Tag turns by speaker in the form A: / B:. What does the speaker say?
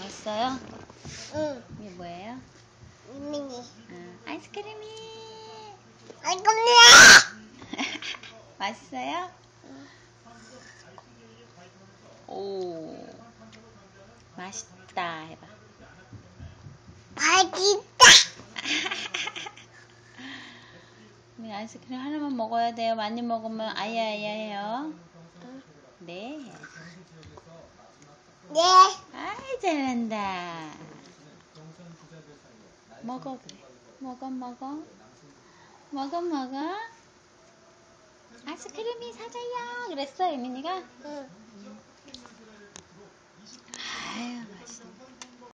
A: 맛있어요?
B: 응.
A: 이게 뭐예요?
B: 미니.
A: 아이스크림이.
B: 아이고,
A: 맛있어요? 오, 맛있다 해봐.
B: 맛있다.
A: 우리 아이스크림 하나만 먹어야 돼요. 많이 먹으면 아야아야 해요. 네.
B: 네.
A: 아이, 잘한다. 먹어, 그래. 먹어. 먹어. 아이스크림이 사줘요. 그랬어, 예민이가?
B: 응.